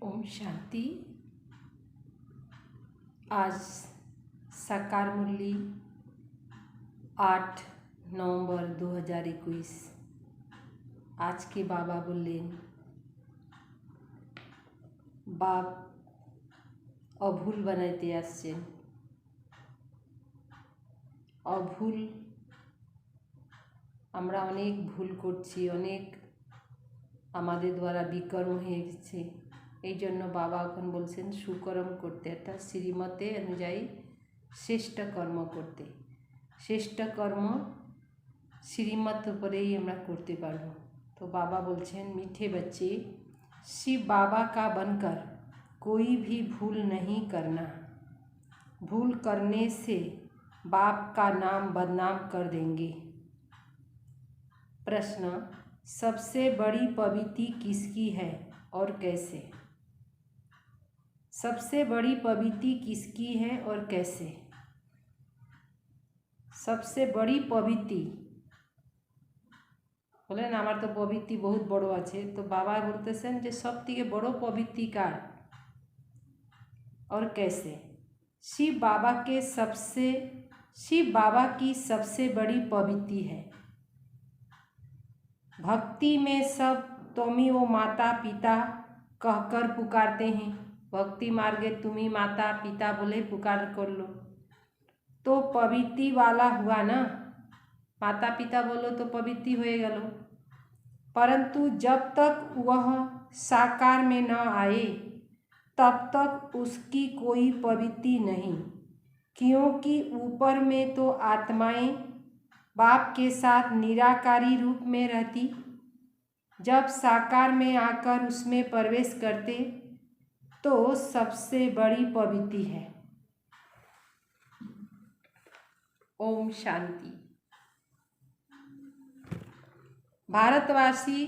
ओम शांति। आज साकार मुरली 8 नवंबर 2021। आज के बाबा बोलें, बाप अभूल बनाइते आसছেন। अभूल আমরা অনেক ভুল করছি, অনেক আমাদের দ্বারা বিকর্ম হয়ে গেছে। এই জন্য বাবা এখন বলছেন সুকর্ম করতে, অর্থাৎ শ্রীমতে অনুযায়ী শ্রেষ্ঠ কর্ম করতে। শ্রেষ্ঠ কর্ম শ্রীমত উপরেই আমরা করতে পারব। तो बाबा बोलছেন, मीठे बच्चे, शिव बाबा का बनकर कोई भी भूल नहीं करना। भूल करने से बाप का नाम बदनाम कर देंगे। प्रश्न, सबसे बड़ी पवित्री किसकी है और कैसे? सबसे बड़ी पवित्री किसकी है और कैसे? सबसे बड़ी पवित्री बोलें आमार तो पवित्री बहुत बड़ो आछे। तो बाबा बोलतेছেন যে सबथेके बड़ो पवित्री कार और कैसे? शिव बाबा की सबसे बड़ी पवित्री है। भक्ति में सब तुमी वो माता पिता कहकर पुकारते हैं। भक्ति मार्गे तुम्ही माता पिता बोले पुकार कर लो तो पवित्री वाला हुआ ना। माता पिता बोलो तो पवित्री हो गलो। परंतु जब तक वह साकार में न आए तब तक उसकी कोई पवित्री नहीं, क्योंकि ऊपर में तो आत्माएं बाप के साथ निराकारी रूप में रहती। जब साकार में आकर उसमें प्रवेश करते तो सबसे बड़ी पवित्री है। ओम शांति। भारतवासी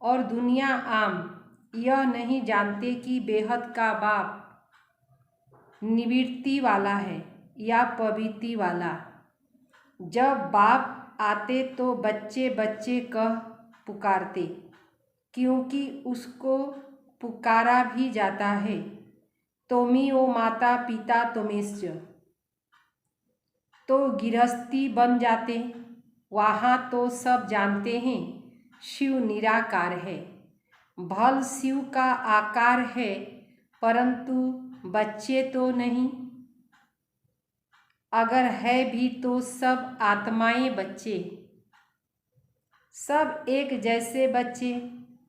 और दुनिया आम यह नहीं जानते कि बेहद का बाप निवृत्ति वाला है या पवित्री वाला। जब बाप आते तो बच्चे बच्चे कह पुकारते, क्योंकि उसको पुकारा भी जाता है। तुमी ओ माता पिता तुमेश्च। तो गृहस्थी बन जाते। वहाँ तो सब जानते हैं शिव निराकार है। भल शिव का आकार है, परंतु बच्चे तो नहीं। अगर है भी तो सब आत्माएं बच्चे, सब एक जैसे बच्चे,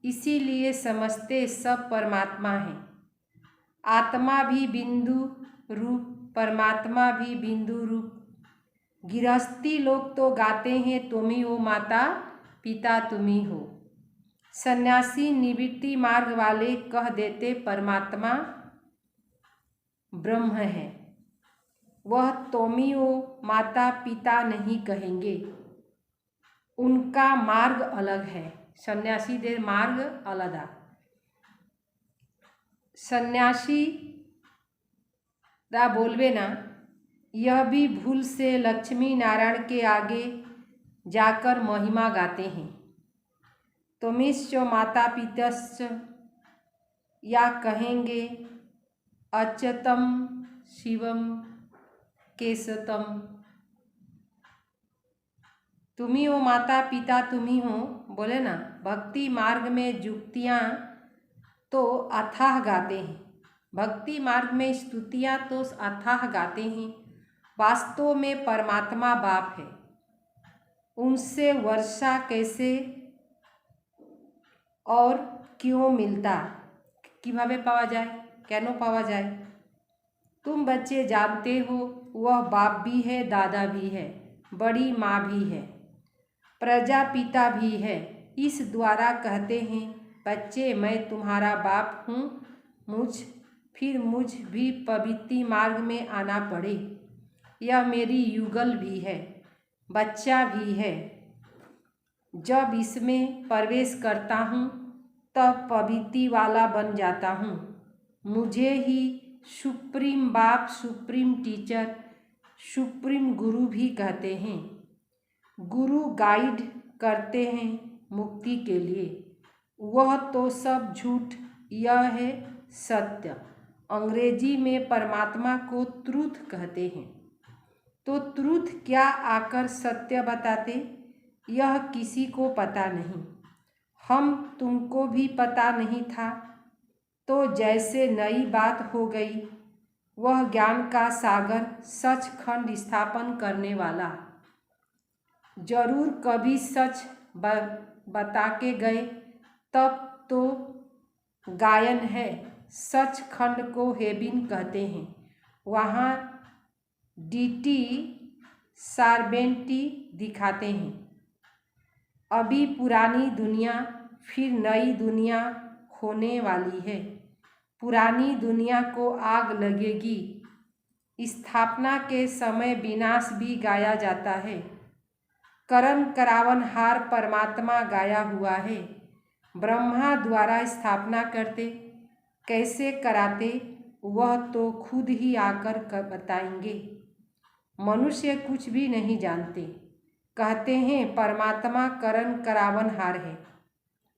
इसीलिए समझते सब परमात्मा हैं। आत्मा भी बिंदु रूप, परमात्मा भी बिंदु रूप। गृहस्थी लोग तो गाते हैं तुमी हो माता पिता तुम्ही हो। सन्यासी निवृत्ति मार्ग वाले कह देते परमात्मा ब्रह्म है। वह तुमी हो माता पिता नहीं कहेंगे, उनका मार्ग अलग है। सन्यासी देर मार्ग अलग। सन्यासी रा बोलवे ना, यह भी भूल से लक्ष्मी नारायण के आगे जाकर महिमा गाते हैं। तुमिश्च माता पितश्च, या कहेंगे अच्युतम शिवम केशतम। तुम्ही हो माता पिता तुम्ही हो बोले ना। भक्ति मार्ग में जुक्तियाँ तो अथाह गाते हैं, भक्ति मार्ग में स्तुतियाँ तो अथाह गाते हैं। वास्तव में परमात्मा बाप है। उनसे वर्षा कैसे और क्यों मिलता, किभावे पावा जाए, कैनो पावा जाए? तुम बच्चे जानते हो वह बाप भी है, दादा भी है, बड़ी माँ भी है, प्रजापिता भी है। इस द्वारा कहते हैं बच्चे मैं तुम्हारा बाप हूँ। फिर मुझ भी पवित्री मार्ग में आना पड़े। यह मेरी युगल भी है, बच्चा भी है। जब इसमें प्रवेश करता हूँ तब पवित्री वाला बन जाता हूँ। मुझे ही सुप्रीम बाप, सुप्रीम टीचर, सुप्रीम गुरु भी कहते हैं। गुरु गाइड करते हैं मुक्ति के लिए। वह तो सब झूठ, यह है सत्य। अंग्रेजी में परमात्मा को ट्रूथ कहते हैं। तो ट्रूथ क्या आकर सत्य बताते, यह किसी को पता नहीं। हम तुमको भी पता नहीं था। तो जैसे नई बात हो गई, वह ज्ञान का सागर, सचखंड स्थापन करने वाला। जरूर कभी सच बता के गए, तब तो गायन है। सचखंड को हेबिन कहते हैं। वहाँ डीटी सार्वेंटी दिखाते हैं। अभी पुरानी दुनिया, फिर नई दुनिया होने वाली है। पुरानी दुनिया को आग लगेगी। स्थापना के समय विनाश भी गाया जाता है। करण करावनहार परमात्मा गाया हुआ है। ब्रह्मा द्वारा स्थापना करते, कैसे कराते, वह तो खुद ही आकर बताएंगे। मनुष्य कुछ भी नहीं जानते। कहते हैं परमात्मा करण करावनहार है,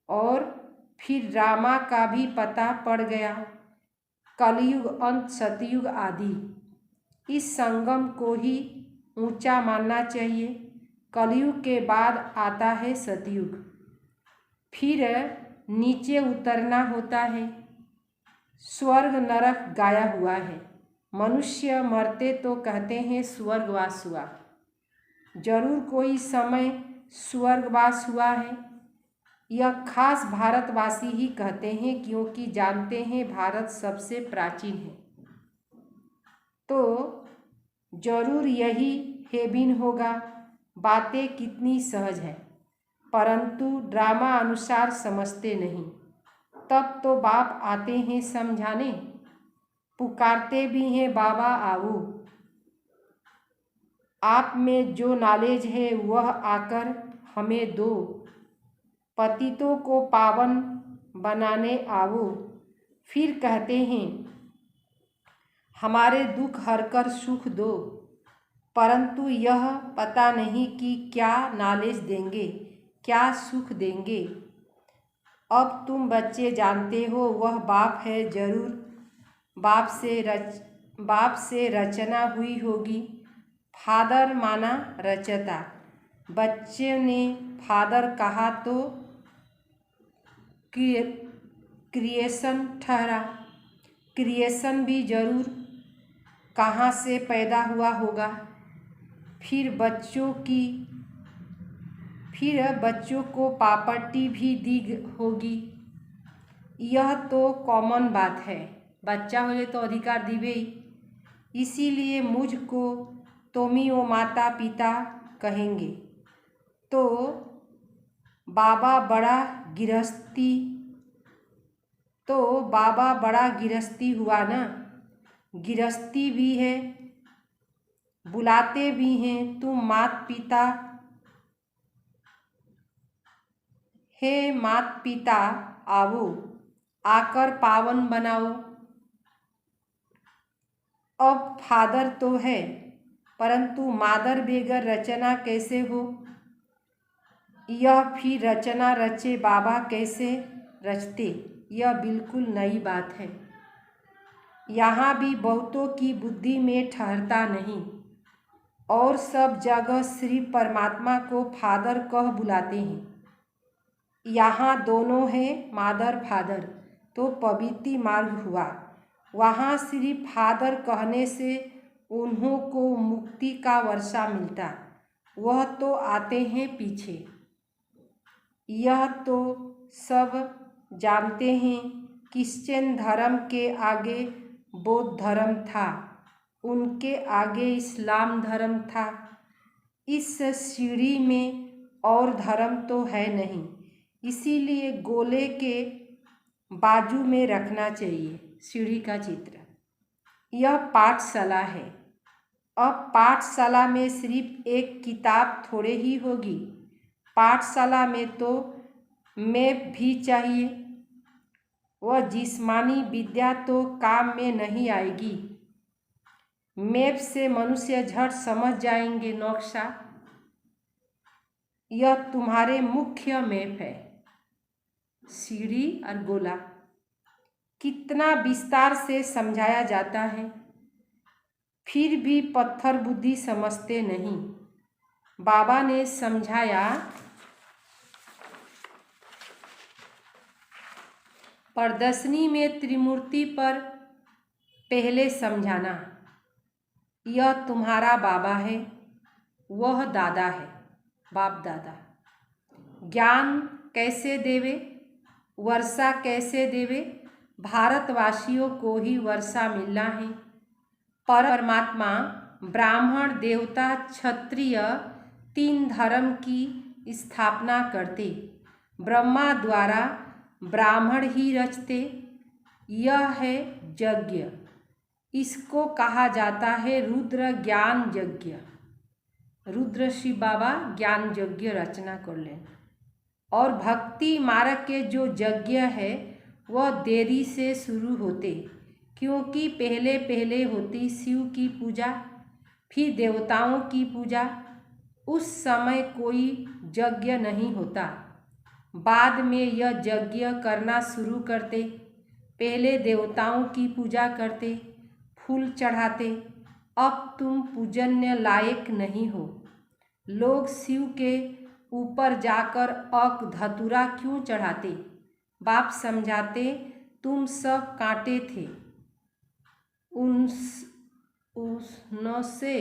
और फिर रामा का भी पता पड़ गया। कलयुग, अंत, सतयुग आदि, इस संगम को ही ऊंचा मानना चाहिए। कलयुग के बाद आता है सतयुग, फिर नीचे उतरना होता है। स्वर्ग नरक गाया हुआ है। मनुष्य मरते तो कहते हैं स्वर्गवास हुआ। जरूर कोई समय स्वर्गवास हुआ है। यह खास भारतवासी ही कहते हैं, क्योंकि जानते हैं भारत सबसे प्राचीन है। तो जरूर यही हेबिन होगा। बातें कितनी सहज है, परंतु ड्रामा अनुसार समझते नहीं। तब तो बाप आते हैं समझाने, पुकारते भी हैं बाबा आओ। आप में जो नॉलेज है वह आकर हमें दो। पतितों को पावन बनाने आओ। फिर कहते हैं हमारे दुख हरकर सुख दो। परंतु यह पता नहीं कि क्या नॉलेज देंगे, क्या सुख देंगे। अब तुम बच्चे जानते हो वह बाप है जरूर। बाप से रचना हुई होगी। फादर माना रचता। बच्चे ने फादर कहा तो क्रिएशन ठहरा। क्रिएशन भी जरूर कहाँ से पैदा हुआ होगा। फिर बच्चों को प्रॉपर्टी भी दी होगी। यह तो कॉमन बात है। बच्चा होले तो अधिकार दिवे ही। इसीलिए मुझको तुमियो माता पिता कहेंगे। तो बाबा बड़ा गृहस्थी हुआ ना। गृहस्थी भी है, बुलाते भी हैं तुम मात पिता। हे मात पिता आओ, आकर पावन बनाओ। अब फादर तो है, परंतु मादर बेगर रचना कैसे हो। यह फिर रचना रचे बाबा कैसे रचते, यह बिल्कुल नई बात है। यहाँ भी बहुतों की बुद्धि में ठहरता नहीं, और सब जगह सिर्फ परमात्मा को फादर कह बुलाते हैं। यहाँ दोनों हैं मादर फादर, तो पवित्र मार्ग हुआ। वहाँ सिर्फ फादर कहने से उन्हों को मुक्ति का वर्षा मिलता, वह तो आते हैं पीछे। यह तो सब जानते हैं क्रिश्चियन धर्म के आगे बौद्ध धर्म था, उनके आगे इस्लाम धर्म था। इस सीढ़ी में और धर्म तो है नहीं, इसीलिए गोले के बाजू में रखना चाहिए सीढ़ी का चित्र। यह पाठशाला है। अब पाठशाला में सिर्फ एक किताब थोड़े ही होगी। पाठशाला में तो मैप भी चाहिए। वह जिस्मानी विद्या तो काम में नहीं आएगी। मैप से मनुष्य झट समझ जाएंगे नक्शा। यह तुम्हारे मुख्य मैप है, सीढ़ी और गोला। कितना विस्तार से समझाया जाता है, फिर भी पत्थर बुद्धि समझते नहीं। बाबा ने समझाया, प्रदर्शनी में त्रिमूर्ति पर पहले समझाना, यह तुम्हारा बाबा है, वह दादा है, बाप दादा। ज्ञान कैसे देवे, वर्षा कैसे देवे, भारतवासियों को ही वर्षा मिलना है। परमात्मा ब्राह्मण देवता क्षत्रिय 3 धर्म की स्थापना करते, ब्रह्मा द्वारा ब्राह्मण ही रचते। यह है यज्ञ, इसको कहा जाता है रुद्र ज्ञान यज्ञ। रुद्र शिव बाबा ज्ञान यज्ञ रचना कर लें। और भक्ति मार्ग के जो यज्ञ है वह देरी से शुरू होते, क्योंकि पहले पहले होती शिव की पूजा, फिर देवताओं की पूजा। उस समय कोई यज्ञ नहीं होता, बाद में यह यज्ञ करना शुरू करते। पहले देवताओं की पूजा करते, फूल चढ़ाते। अब तुम पूजन्य लायक नहीं हो। लोग शिव के ऊपर जाकर अक धतूरा क्यों चढ़ाते? बाप समझाते, तुम सब कांटे थे, उनसे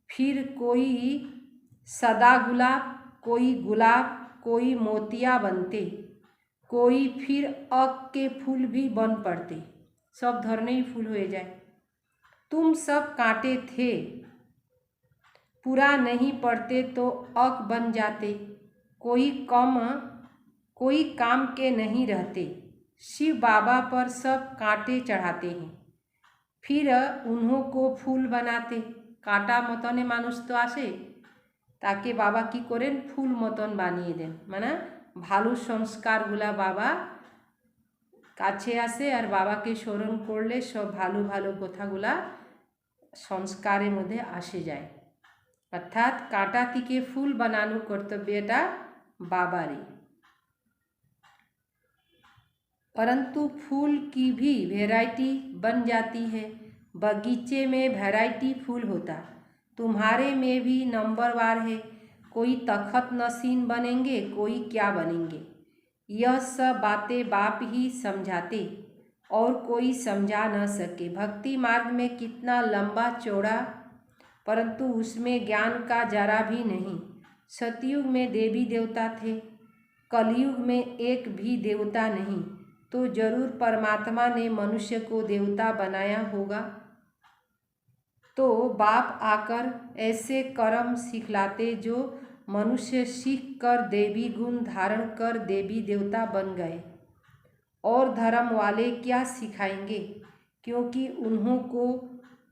फिर कोई सदा गुलाब, कोई गुलाब, कोई मोतिया बनते, कोई फिर अक के फूल भी बन पड़ते, सब धरने ही फूल हो जाए। तुम सब कांटे थे, पूरा नहीं पड़ते तो अक बन जाते, कोई काम के नहीं रहते। शिव बाबा पर सब कांटे चढ़ाते हैं, फिर उन्हों को फूल बनाते। काटा मतने मानुष तो आसे, ताके बाबा की करें फूल मतन बानिए दें, माना भालो संस्कारगुला बाबा काछे आसे और बाबा के स्मरण करले सब भालो भालो कथागुला संस्कारेर मध्य आसे जाए। अर्थात काँटा थेके फूल बनानो कर्तव्यटा बाबारी। परंतु फूल की भी वैरायटी बन जाती है। बगीचे में वैरायटी फूल होता, तुम्हारे में भी नंबरवार है। कोई तखत नसीन बनेंगे, कोई क्या बनेंगे। यह सब बातें बाप ही समझाते और कोई समझा न सके। भक्ति मार्ग में कितना लंबा चौड़ा, परंतु उसमें ज्ञान का जरा भी नहीं। सतयुग में देवी देवता थे, कलयुग में एक भी देवता नहीं, तो जरूर परमात्मा ने मनुष्य को देवता बनाया होगा। तो बाप आकर ऐसे कर्म सिखलाते जो मनुष्य सीख कर देवी गुण धारण कर देवी देवता बन गए। और धर्म वाले क्या सिखाएंगे, क्योंकि उन्हों को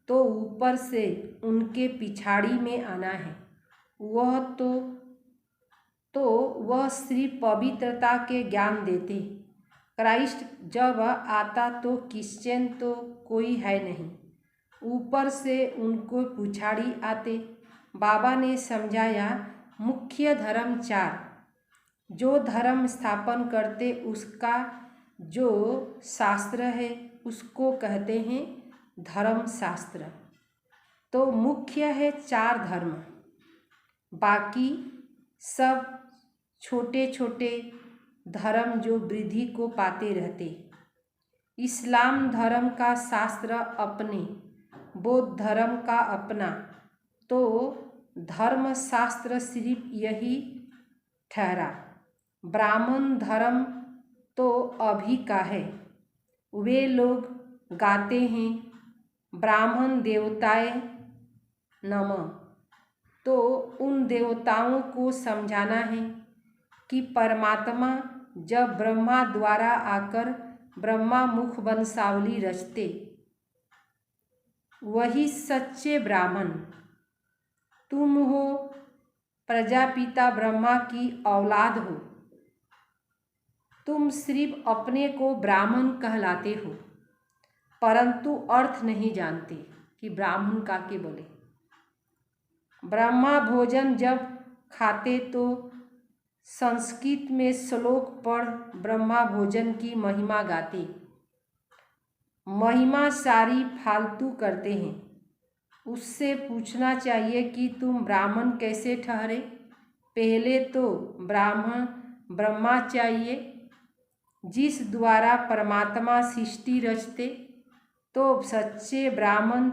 तो ऊपर से उनके पिछाड़ी में आना है। वह सिर्फ पवित्रता के ज्ञान देते। क्राइस्ट जब आता तो क्रिश्चियन तो कोई है नहीं, ऊपर से उनको पिछाड़ी आते। बाबा ने समझाया, मुख्य धर्म 4, जो धर्म स्थापन करते उसका जो शास्त्र है उसको कहते हैं धर्म शास्त्र। तो मुख्य है 4 धर्म, बाकी सब छोटे छोटे धर्म जो वृद्धि को पाते रहते। इस्लाम धर्म का शास्त्र अपने, बौद्ध धर्म का अपना, तो धर्म शास्त्र सिर्फ यही ठहरा। ब्राह्मण धर्म तो अभी का है। वे लोग गाते हैं ब्राह्मण देवताए नमः, तो उन देवताओं को समझाना है कि परमात्मा जब ब्रह्मा द्वारा आकर ब्रह्मा मुख वंशावली रचते, वही सच्चे ब्राह्मण तुम हो। प्रजापिता ब्रह्मा की औलाद हो। तुम सिर्फ अपने को ब्राह्मण कहलाते हो, परंतु अर्थ नहीं जानते कि ब्राह्मण काके बोले। ब्रह्मा भोजन जब खाते तो संस्कृत में श्लोक पढ़ ब्रह्मा भोजन की महिमा गाते। महिमा सारी फालतू करते हैं। उससे पूछना चाहिए कि तुम ब्राह्मण कैसे ठहरे। पहले तो ब्रह्मा चाहिए जिस द्वारा परमात्मा सृष्टि रचते। तो सच्चे ब्राह्मण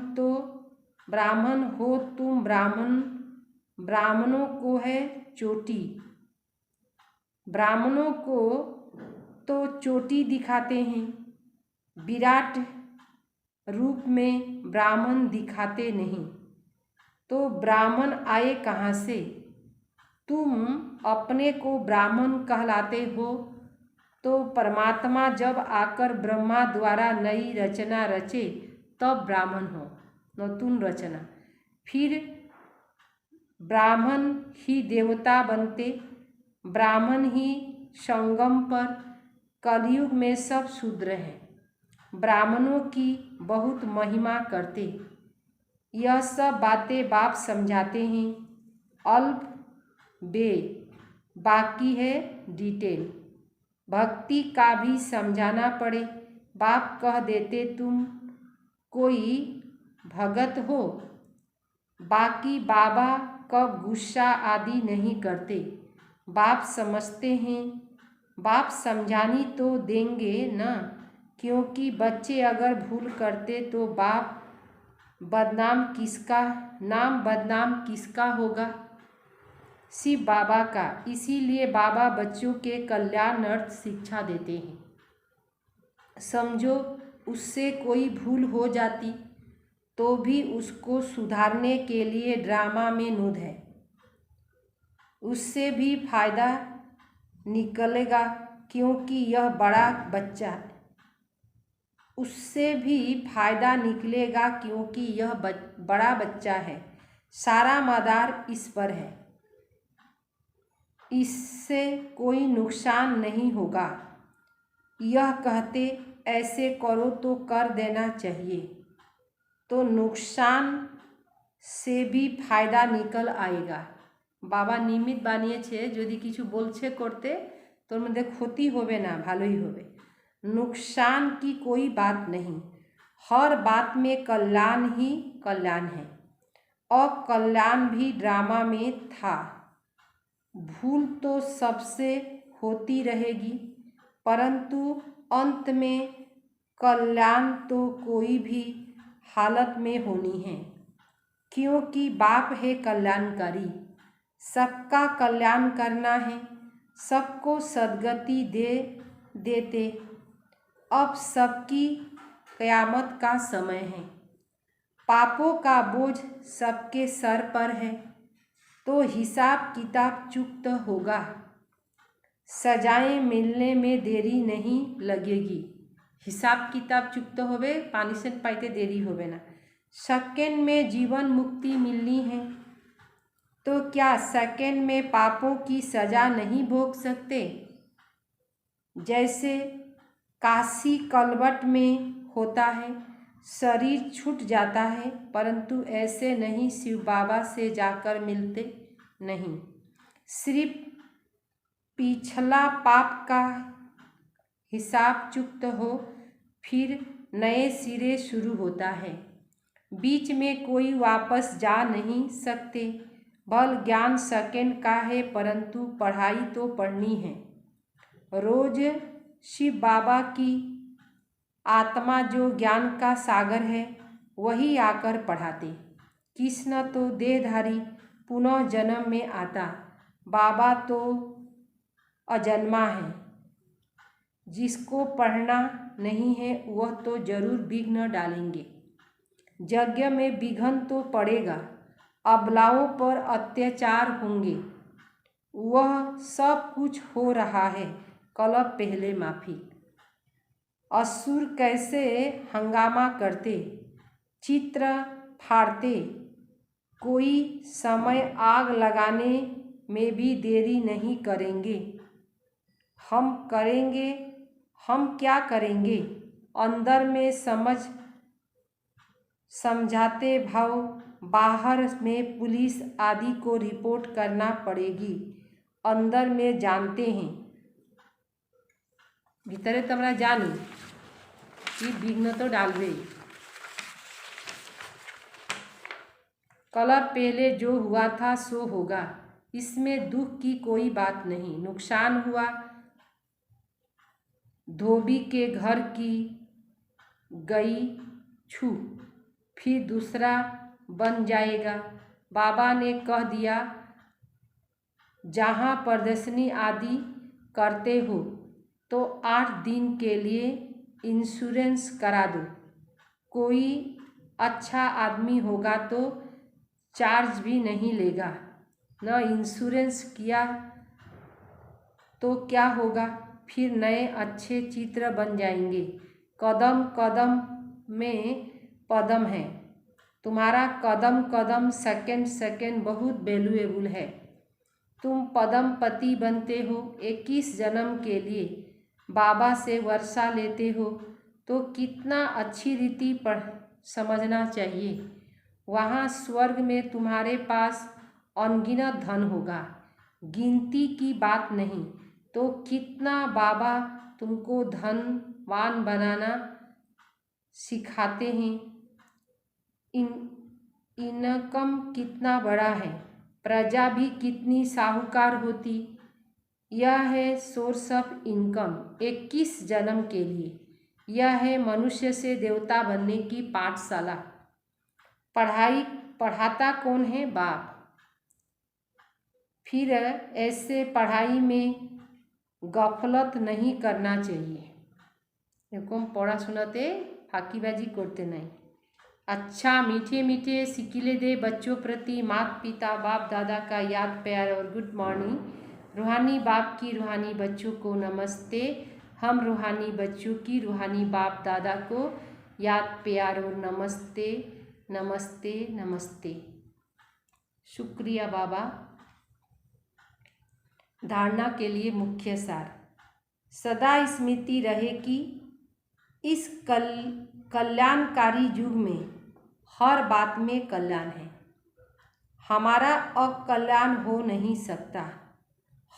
हो तुम। ब्राह्मणों को है चोटी। ब्राह्मणों को तो चोटी दिखाते हैं, विराट रूप में ब्राह्मण दिखाते नहीं। तो ब्राह्मण आए कहाँ से? तुम अपने को ब्राह्मण कहलाते हो। तो परमात्मा जब आकर ब्रह्मा द्वारा नई रचना रचे तब ब्राह्मण हो, नतून रचना। फिर ब्राह्मण ही देवता बनते। ब्राह्मण ही संगम पर। कलयुग में सब शूद्र हैं। ब्राह्मणों की बहुत महिमा करते। यह सब बातें बाप समझाते हैं। अल्प बे बाकी है डिटेल। भक्ति का भी समझाना पड़े। बाप कह देते तुम कोई भगत हो। बाकी बाबा कब गुस्सा आदि नहीं करते। बाप समझते हैं। बाप समझानी तो देंगे न, क्योंकि बच्चे अगर भूल करते तो नाम बदनाम किसका होगा? शिव बाबा का। इसीलिए बाबा बच्चों के कल्याणार्थ शिक्षा देते हैं। समझो उससे कोई भूल हो जाती तो भी उसको सुधारने के लिए ड्रामा में नूद है। उससे भी फायदा निकलेगा क्योंकि यह बड़ा बच्चा है। उससे भी फायदा निकलेगा क्योंकि यह बड़ा बच्चा है। सारा मदार इस पर है। इससे कोई नुकसान नहीं होगा। यह कहते ऐसे करो तो कर देना चाहिए, तो नुकसान से भी फायदा निकल आएगा। बाबा निमित बानिয়েছে যদি কিছু বলছে করতে তোর মধ্যে ক্ষতি হবে না, ভালোই হবে। नुकसान की कोई बात नहीं। हर बात में कल्याण ही कल्याण है। अकल्याण भी ड्रामा में था। भूल तो सबसे होती रहेगी, परंतु अंत में कल्याण तो कोई भी हालत में होनी है, क्योंकि बाप है कल्याणकारी। सबका कल्याण करना है, सबको सद्गति दे देते। अब सबकी क़यामत का समय है। पापों का बोझ सबके सर पर है, तो हिसाब किताब चुकता होगा। सजाएं मिलने में देरी नहीं लगेगी। हिसाब किताब चुकता होवे, पानिशमेंट पाइते देरी होवे ना। सेकेंड में जीवन मुक्ति मिलनी है, तो क्या सेकेंड में पापों की सजा नहीं भोग सकते? जैसे काशी कलवट में होता है, शरीर छूट जाता है, परंतु ऐसे नहीं शिव बाबा से जाकर मिलते नहीं। सिर्फ पिछला पाप का हिसाब चुक्त हो, फिर नए सिरे शुरू होता है। बीच में कोई वापस जा नहीं सकते। बल ज्ञान सेकेंड का है, परंतु पढ़ाई तो पढ़नी है। रोज शिव बाबा की आत्मा जो ज्ञान का सागर है वही आकर पढ़ाते। कृष्ण तो देहधारी पुनः जन्म में आता, बाबा तो अजन्मा है। जिसको पढ़ना नहीं है वह तो जरूर विघ्न डालेंगे। यज्ञ में विघ्न तो पड़ेगा, अबलाओं पर अत्याचार होंगे। वह सब कुछ हो रहा है, कलप पहले माफ़ी। असुर कैसे हंगामा करते, चित्र फाड़ते। कोई समय आग लगाने में भी देरी नहीं करेंगे। हम क्या करेंगे? अंदर में समझाते भाव, बाहर में पुलिस आदि को रिपोर्ट करना पड़ेगी। अंदर में जानते हैं, भीतरे तमरा जानी। फिर विघ्न तो डालबे ही। कल पहले जो हुआ था सो होगा, इसमें दुख की कोई बात नहीं। नुकसान हुआ, धोबी के घर की गई छू, फिर दूसरा बन जाएगा। बाबा ने कह दिया, जहाँ प्रदर्शनी आदि करते हो तो 8 दिन के लिए इंश्योरेंस करा दो। कोई अच्छा आदमी होगा तो चार्ज भी नहीं लेगा। न इंश्योरेंस किया तो क्या होगा, फिर नए अच्छे चित्र बन जाएंगे। कदम कदम में पदम है। तुम्हारा कदम कदम सेकंड सेकंड बहुत वैल्यूएबल है। तुम पदमपति बनते हो। 21 जन्म के लिए बाबा से वर्षा लेते हो तो कितना अच्छी रीति पढ़ समझना चाहिए। वहाँ स्वर्ग में तुम्हारे पास अनगिनत धन होगा, गिनती की बात नहीं। तो कितना बाबा तुमको धनवान बनाना सिखाते हैं। इनकम कितना बड़ा है, प्रजा भी कितनी साहूकार होती। यह है सोर्स ऑफ इनकम 21 जन्म के लिए। यह है मनुष्य से देवता बनने की पाठशाला। पढ़ाता कौन है, बाप। फिर ऐसे पढ़ाई में गफलत नहीं करना चाहिए। एरकम पढ़ाशोनाते फाँकीबाजी करते नहीं। अच्छा मीठे मीठे सिकिले दे बच्चों प्रति माता पिता बाप दादा का याद प्यार और गुड मॉर्निंग। रूहानी बाप की रूहानी बच्चों को नमस्ते। हम रूहानी बच्चों की रूहानी बाप दादा को याद प्यार और नमस्ते नमस्ते नमस्ते। शुक्रिया बाबा। धारणा के लिए मुख्य सार। सदा स्मृति रहे कि इस कल्याणकारी युग में हर बात में कल्याण है। हमारा अकल्याण हो नहीं सकता।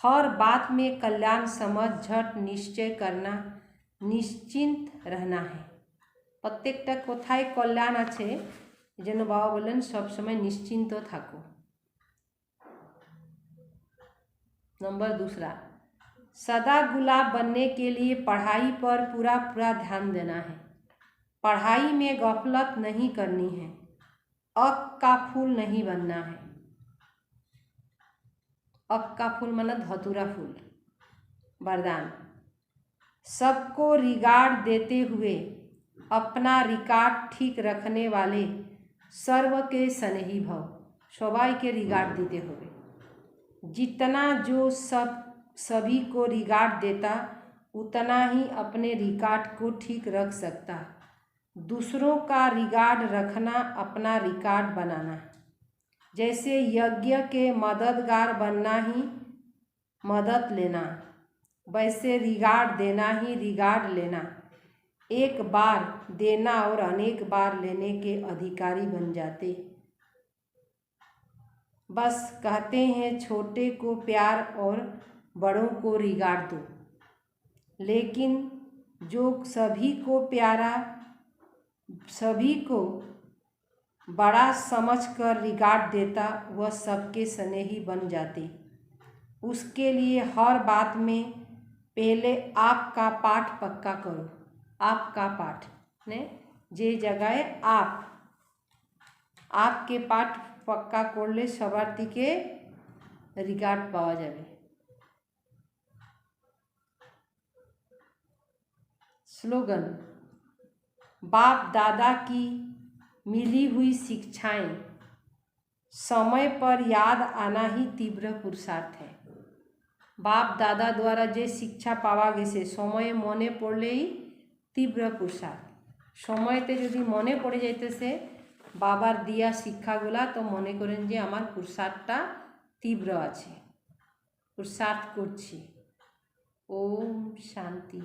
हर बात में कल्याण समझ झट निश्चय करना, निश्चिंत रहना है। प्रत्येकटा कोथाय कल्याण आछे जेन बाबा बोलेन सब समय निश्चिंत थाको। नंबर दूसरा, सदा गुलाब बनने के लिए पढ़ाई पर पूरा ध्यान देना है। पढ़ाई में गफलत नहीं करनी है। अक का फूल नहीं बनना है। अक का फूल मतलब धतूरा फूल। वरदान, सबको रिगार्ड देते हुए अपना रिकॉर्ड ठीक रखने वाले सर्व के स्नेही भव। सबाई के रिगार्ड देते हुए, जितना जो सभी को रिगार्ड देता उतना ही अपने रिकॉर्ड को ठीक रख सकता। दूसरों का रिगार्ड रखना अपना रिकॉर्ड बनाना। जैसे यज्ञ के मददगार बनना ही मदद लेना, वैसे रिगार्ड देना ही रिगार्ड लेना। एक बार देना और अनेक बार लेने के अधिकारी बन जाते। बस कहते हैं छोटे को प्यार और बड़ों को रिगार्ड दो, लेकिन जो सभी को प्यारा, सभी को बड़ा समझकर रिगार्ड देता, वह सबके स्नेही बन जाते। उसके लिए हर बात में पहले आपका पाठ पक्का करो। आपका पाठ ने जे जगह आपके पाठ पक्का करले सबार दिके रिगार्ड पावा जाबे। स्लोगन, बाप दादा की मिली हुई शिक्षाएं समय पर याद आना ही तीव्र पुरुषार्थ है। बाप दादा द्वारा जे शिक्षा पावा गेছে समय मने पड़लेई तीव्र पुरुषार्थ। সময়তে যদি মনে পড়ে যাইতেছে বাবার দিয়া শিক্ষাগুলা, তো মনে করেন যে আমার পুরুষার্থটা তীব্র আছে, পুরুষার্থ করছি। ওম শান্তি।